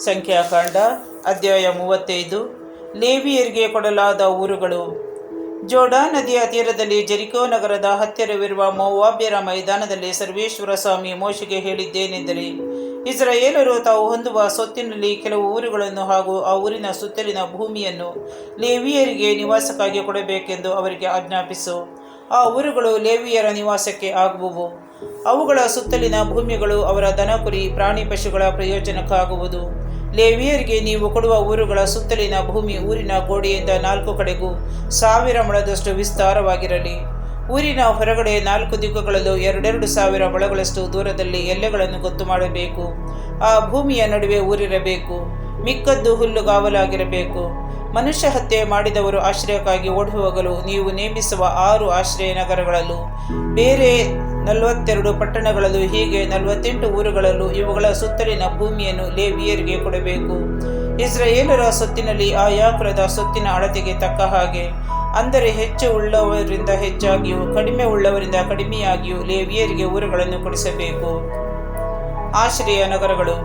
ಸಂಖ್ಯಾಕಾಂಡ ಅಧ್ಯಾಯ 35. ಲೇವಿಯರಿಗೆ ಕೊಡಲಾದ ಊರುಗಳು. ಜೋರ್ಡಾನ್ ನದಿಯ ತೀರದಲ್ಲಿ ಜೆರಿಕೋ ನಗರದ ಹತ್ತಿರವಿರುವ ಮೋವಾಬ್ಯರ ಮೈದಾನದಲ್ಲಿ ಸರ್ವೇಶ್ವರ ಸ್ವಾಮಿ ಮೋಶೆಗೆ ಹೇಳಿದ್ದೇನೆಂದರೆ, ಇಸ್ರಾಯೇಲರು ತಾವು ಹೊಂದುವ ಸ್ವತ್ತಿನಲ್ಲಿ ಕೆಲವು ಊರುಗಳನ್ನು ಹಾಗೂ ಆ ಊರಿನ ಸುತ್ತಲಿನ ಭೂಮಿಯನ್ನು ಲೇವಿಯರಿಗೆ ನಿವಾಸಕ್ಕಾಗಿ ಕೊಡಬೇಕೆಂದು ಅವರಿಗೆ ಆಜ್ಞಾಪಿಸು. ಆ ಊರುಗಳು ಲೇವಿಯರ ನಿವಾಸಕ್ಕೆ ಆಗುವವು. ಅವುಗಳ ಸುತ್ತಲಿನ ಭೂಮಿಗಳು ಅವರ ದನ ಕುರಿ ಪ್ರಾಣಿ ಪಶುಗಳ ಪ್ರಯೋಜನಕ್ಕಾಗುವುದು. ಲೇವಿಯರಿಗೆ ನೀವು ಕೊಡುವ ಊರುಗಳ ಸುತ್ತಲಿನ ಭೂಮಿ ಊರಿನ ಗೋಡೆಯಿಂದ 4 ಕಡೆಗೂ 1000 ಮೊಳದಷ್ಟು ವಿಸ್ತಾರವಾಗಿರಲಿ. ಊರಿನ ಹೊರಗಡೆ 4 ದಿಕ್ಕುಗಳಲ್ಲೂ 2,200 ಮೊಳಗಳಷ್ಟು ದೂರದಲ್ಲಿ ಎಲ್ಲೆಗಳನ್ನು ಗೊತ್ತು ಮಾಡಬೇಕು. ಆ ಭೂಮಿಯ ನಡುವೆ ಊರಿರಬೇಕು. ಮಿಕ್ಕದ್ದು ಹುಲ್ಲುಗಾವಲಾಗಿರಬೇಕು. ಮನುಷ್ಯ ಹತ್ಯೆ ಮಾಡಿದವರು ಆಶ್ರಯಕ್ಕಾಗಿ ಓಡಿಹೋಗಲು ನೀವು ನೇಮಿಸುವ 6 ಆಶ್ರಯ ನಗರಗಳಲ್ಲೂ, ಬೇರೆ 42 ಪಟ್ಟಣಗಳಲ್ಲೂ, ಹೀಗೆ 48 ಊರುಗಳಲ್ಲೂ ಇವುಗಳ ಸುತ್ತಲಿನ ಭೂಮಿಯನ್ನು ಲೇವಿಯರಿಗೆ ಕೊಡಬೇಕು. ಇಸ್ರಾಯೇಲರ ಸೊತ್ತಿನಲ್ಲಿ ಆಯಾ ಕುಲದ ಸೊತ್ತಿನ ಅಳತೆಗೆ ತಕ್ಕ ಹಾಗೆ, ಅಂದರೆ ಹೆಚ್ಚು ಉಳ್ಳವರಿಂದ ಹೆಚ್ಚಾಗಿಯೂ ಕಡಿಮೆ ಉಳ್ಳವರಿಂದ ಕಡಿಮೆಯಾಗಿಯೂ ಲೇವಿಯರಿಗೆ ಊರುಗಳನ್ನು ಕೊಡಿಸಬೇಕು. ಆಶ್ರಯ ನಗರಗಳು.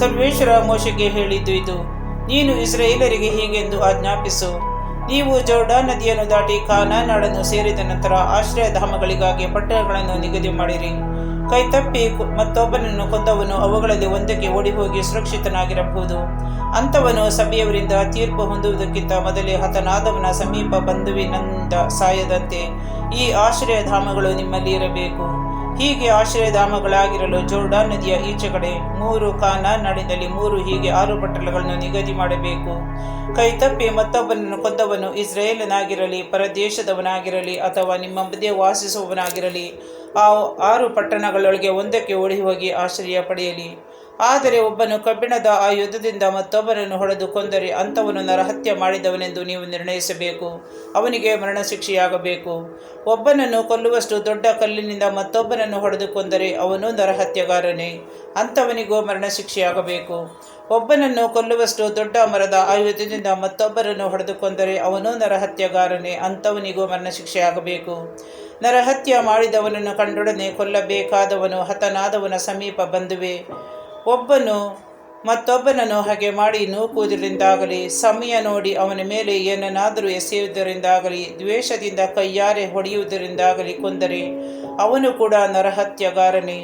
ಸರ್ವೇಶ್ವರ ಮೋಶೆಗೆ ಹೇಳಿದ್ದು ಇದು. ನೀನು ಇಸ್ರಾಯೇಲರಿಗೆ ಹೀಗೆಂದು ಆಜ್ಞಾಪಿಸು, ನೀವು ಜೋರ್ಡಾನ್ ನದಿಯನ್ನು ದಾಟಿ ಕಾನಾನ್ ನಾಡನ್ನು ಸೇರಿದ ನಂತರ ಆಶ್ರಯಧಾಮಗಳಿಗಾಗಿ ಪಟ್ಟಣಗಳನ್ನು ನಿಗದಿ ಮಾಡಿರಿ. ಕೈತಪ್ಪಿ ಮತ್ತೊಬ್ಬನನ್ನು ಕೊಂದವನು ಅವುಗಳಲ್ಲಿ ಒಂದಕ್ಕೆ ಓಡಿಹೋಗಿ ಸುರಕ್ಷಿತನಾಗಿರಬಹುದು. ಅಂಥವನು ಸಭೆಯವರಿಂದ ತೀರ್ಪು ಹೊಂದುವುದಕ್ಕಿಂತ ಮೊದಲೇ ಹತನಾದವನ ಸಮೀಪ ಬಂಧುವಿನಿಂದ ಸಾಯದಂತೆ ಈ ಆಶ್ರಯಧಾಮಗಳು ನಿಮ್ಮಲ್ಲಿ ಇರಬೇಕು. ಹೀಗೆ ಆಶ್ರಯಧಾಮಗಳಾಗಿರಲು ಜೋರ್ಡಾನ್ ನದಿಯ ಈಚೆ ಕಡೆ 3, ಕಾನಾನ್ ನಾಡಿನಲ್ಲಿ 3, ಹೀಗೆ 6 ಪಟ್ಟಣಗಳನ್ನು ನಿಗದಿ ಮಾಡಬೇಕು. ಕೈತಪ್ಪಿ ಮತ್ತೊಬ್ಬನನ್ನು ಕೊಂದವನು ಇಸ್ರಾಯೇಲನಾಗಿರಲಿ, ಪರದೇಶದವನಾಗಿರಲಿ ಅಥವಾ ನಿಮ್ಮ ಮಧ್ಯೆ ವಾಸಿಸುವವನಾಗಿರಲಿ, ಆ 6 ಪಟ್ಟಣಗಳೊಳಗೆ ಒಂದಕ್ಕೆ ಓಡಿಹೋಗಿ ಆಶ್ರಯ ಪಡೆಯಲಿ. ಆದರೆ ಒಬ್ಬನು ಕಬ್ಬಿಣದ ಆಯುಧದಿಂದ ಮತ್ತೊಬ್ಬನನ್ನು ಹೊಡೆದು ಕೊಂದರೆ ಅಂಥವನು ನರಹತ್ಯೆ ಮಾಡಿದವನೆಂದು ನೀವು ನಿರ್ಣಯಿಸಬೇಕು. ಅವನಿಗೆ ಮರಣಶಿಕ್ಷೆಯಾಗಬೇಕು. ಒಬ್ಬನನ್ನು ಕೊಲ್ಲುವಷ್ಟು ದೊಡ್ಡ ಕಲ್ಲಿನಿಂದ ಮತ್ತೊಬ್ಬನನ್ನು ಹೊಡೆದು ಕೊಂದರೆ ಅವನು ನರಹತ್ಯಗಾರನೇ. ಅಂಥವನಿಗೂ ಮರಣಶಿಕ್ಷೆಯಾಗಬೇಕು. ಒಬ್ಬನನ್ನು ಕೊಲ್ಲುವಷ್ಟು ದೊಡ್ಡ ಮರದ ಆಯುಧದಿಂದ ಮತ್ತೊಬ್ಬರನ್ನು ಹೊಡೆದು ಕೊಂದರೆ ಅವನು ನರಹತ್ಯಗಾರನೇ. ಅಂಥವನಿಗೂ ಮರಣಶಿಕ್ಷೆಯಾಗಬೇಕು. ನರಹತ್ಯೆ ಮಾಡಿದವನನ್ನು ಕಂಡೊಡನೆ ಕೊಲ್ಲಬೇಕಾದವನು ಹತನಾದವನ ಸಮೀಪ ಬಂಧುವೇ. ಒಬ್ಬನು ಮತ್ತೊಬ್ಬನನ್ನು ಹಾಗೆ ಮಾಡಿ ನೂಕುವುದರಿಂದಾಗಲಿ, ಸಮಯ ನೋಡಿ ಅವನ ಮೇಲೆ ಏನನ್ನಾದರೂ ಎಸೆಯುವುದರಿಂದಾಗಲಿ, ದ್ವೇಷದಿಂದ ಕೈಯಾರೆ ಹೊಡೆಯುವುದರಿಂದಾಗಲಿ ಕೊಂದರೆ ಅವನು ಕೂಡ ನರಹತ್ಯಗಾರನೇ.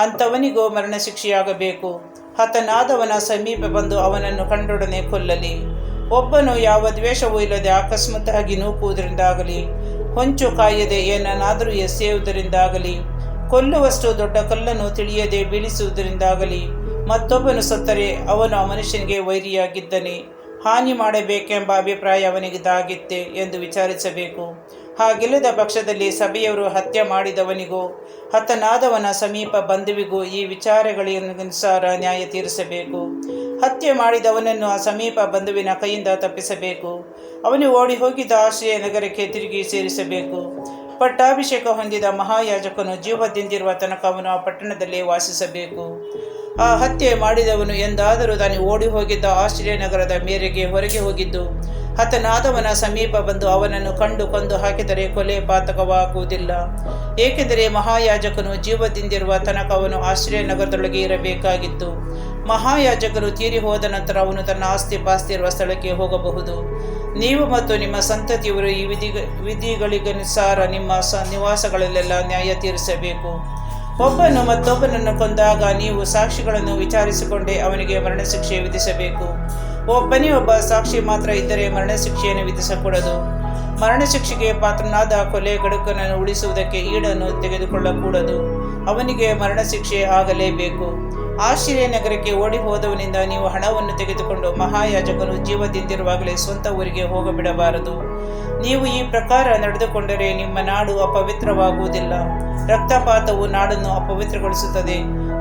ಅಂಥವನಿಗೂ ಮರಣಶಿಕ್ಷೆಯಾಗಬೇಕು. ಹತನಾದವನ ಸಮೀಪ ಬಂದು ಅವನನ್ನು ಕಂಡೊಡನೆ ಕೊಲ್ಲಲಿ. ಒಬ್ಬನು ಯಾವ ದ್ವೇಷವೂ ಇಲ್ಲದೆ ಅಕಸ್ಮಾತ್ತಾಗಿ ನೂಕುವುದರಿಂದಾಗಲಿ, ಹೊಂಚು ಕಾಯದೆ ಏನನ್ನಾದರೂ ಎಸೆಯುವುದರಿಂದಾಗಲಿ, ಕೊಲ್ಲುವಷ್ಟು ದೊಡ್ಡ ಕಲ್ಲನ್ನು ತಿಳಿಯದೆ ಬೀಳಿಸುವುದರಿಂದಾಗಲಿ ಮತ್ತೊಬ್ಬನು ಸತ್ತರೆ ಅವನು ಆ ಮನುಷ್ಯನಿಗೆ ವೈರಿಯಾಗಿದ್ದನೇ. ಹಾನಿ ಮಾಡಬೇಕೆಂಬ ಅಭಿಪ್ರಾಯ ಅವನಿಗಿದ್ದಾಗಿತ್ತೆ ಎಂದು ವಿಚಾರಿಸಬೇಕು. ಹಾಗಿಲ್ಲದ ಪಕ್ಷದಲ್ಲಿ ಸಭೆಯವರು ಹತ್ಯೆ ಮಾಡಿದವನಿಗೂ ಹತನಾದವನ ಸಮೀಪ ಬಂಧುವಿಗೂ ಈ ವಿಚಾರಗಳಿಗನುಸಾರ ನ್ಯಾಯ ತೀರಿಸಬೇಕು. ಹತ್ಯೆ ಮಾಡಿದವನನ್ನು ಆ ಸಮೀಪ ಬಂಧುವಿನ ಕೈಯಿಂದ ತಪ್ಪಿಸಬೇಕು. ಅವನು ಓಡಿ ಹೋಗಿದ್ದ ಆಶ್ರಯ ನಗರಕ್ಕೆ ತಿರುಗಿ ಸೇರಿಸಬೇಕು. ಪಟ್ಟಾಭಿಷೇಕ ಹೊಂದಿದ ಮಹಾಯಾಜಕನು ಜೀವದಿಂದಿರುವ ತನಕ ಅವನು ಆ ಪಟ್ಟಣದಲ್ಲೇ ವಾಸಿಸಬೇಕು. ಆ ಹತ್ಯೆ ಮಾಡಿದವನು ಎಂದಾದರೂ ತಾನು ಓಡಿ ಹೋಗಿದ್ದ ಆಶ್ರಯ ನಗರದ ಮೇರೆಗೆ ಹೊರಗೆ ಹೋಗಿದ್ದು ಹತನಾದವನ ಸಮೀಪ ಬಂದು ಅವನನ್ನು ಕಂಡು ಕೊಂದು ಹಾಕಿದರೆ ಕೊಲೆ ಪಾತಕವಾಗುವುದಿಲ್ಲ. ಏಕೆಂದರೆ ಮಹಾಯಾಜಕನು ಜೀವದಿಂದಿರುವ ತನಕ ಅವನು ಆಶ್ರಯ ನಗರದೊಳಗೆ ಇರಬೇಕಾಗಿತ್ತು. ಮಹಾಯಾಜಕನು ತೀರಿ ಹೋದ ನಂತರ ಅವನು ತನ್ನ ಆಸ್ತಿ ಪಾಸ್ತಿ ಇರುವ ಸ್ಥಳಕ್ಕೆ ಹೋಗಬಹುದು. ನೀವು ಮತ್ತು ನಿಮ್ಮ ಸಂತತಿಯವರು ಈ ವಿಧಿಗಳಿಗನುಸಾರ ನಿಮ್ಮ ನಿವಾಸಗಳಲ್ಲೆಲ್ಲ ನ್ಯಾಯ ತೀರಿಸಬೇಕು. ಒಬ್ಬನು ಮತ್ತೊಬ್ಬನನ್ನು ಕೊಂದಾಗ ನೀವು ಸಾಕ್ಷಿಗಳನ್ನು ವಿಚಾರಿಸಿಕೊಂಡೇ ಅವನಿಗೆ ಮರಣಶಿಕ್ಷೆ ವಿಧಿಸಬೇಕು. ಒಬ್ಬನೇ ಒಬ್ಬ ಸಾಕ್ಷಿ ಮಾತ್ರ ಇದ್ದರೆ ಮರಣಶಿಕ್ಷೆಯನ್ನು ವಿಧಿಸಕೂಡದು. ಮರಣಶಿಕ್ಷೆಗೆ ಪಾತ್ರನಾದ ಕೊಲೆ ಗಡುಕನನ್ನು ಉಳಿಸುವುದಕ್ಕೆ ಈಡನ್ನು ತೆಗೆದುಕೊಳ್ಳಕೂಡದು. ಅವನಿಗೆ ಮರಣಶಿಕ್ಷೆ ಆಗಲೇಬೇಕು. ಆಶ್ರಯ ನಗರಕ್ಕೆ ಓಡಿ ಹೋದವನಿಂದ ನೀವು ಹಣವನ್ನು ತೆಗೆದುಕೊಂಡು ಮಹಾಯಾಜಕನು ಜೀವದಿಂದಿರುವಾಗಲೇ ಸ್ವಂತ ಊರಿಗೆ ಹೋಗಬಿಡಬಾರದು. ನೀವು ಈ ಪ್ರಕಾರ ನಡೆದುಕೊಂಡರೆ ನಿಮ್ಮ ನಾಡು ಅಪವಿತ್ರವಾಗುವುದಿಲ್ಲ. ರಕ್ತಪಾತವು ನಾಡನ್ನು ಅಪವಿತ್ರಗೊಳಿಸುತ್ತದೆ.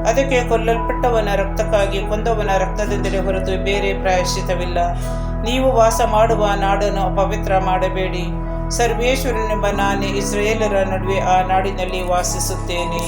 ಅದಕ್ಕೆ ಕೊಲ್ಲಲ್ಪಟ್ಟವನ ರಕ್ತಕ್ಕಾಗಿ ಕೊಂದವನ ರಕ್ತದಿಂದಲೇ ಹೊರತು ಬೇರೆ ಪ್ರಾಯಶ್ಚಿತವಿಲ್ಲ. ನೀವು ವಾಸ ಮಾಡುವ ನಾಡನ್ನು ಅಪವಿತ್ರ ಮಾಡಬೇಡಿ. ಸರ್ವೇಶ್ವರನೆಂಬ ನಾನೇ ಇಸ್ರಾಯೇಲರ ನಡುವೆ ಆ ನಾಡಿನಲ್ಲಿ ವಾಸಿಸುತ್ತೇನೆ.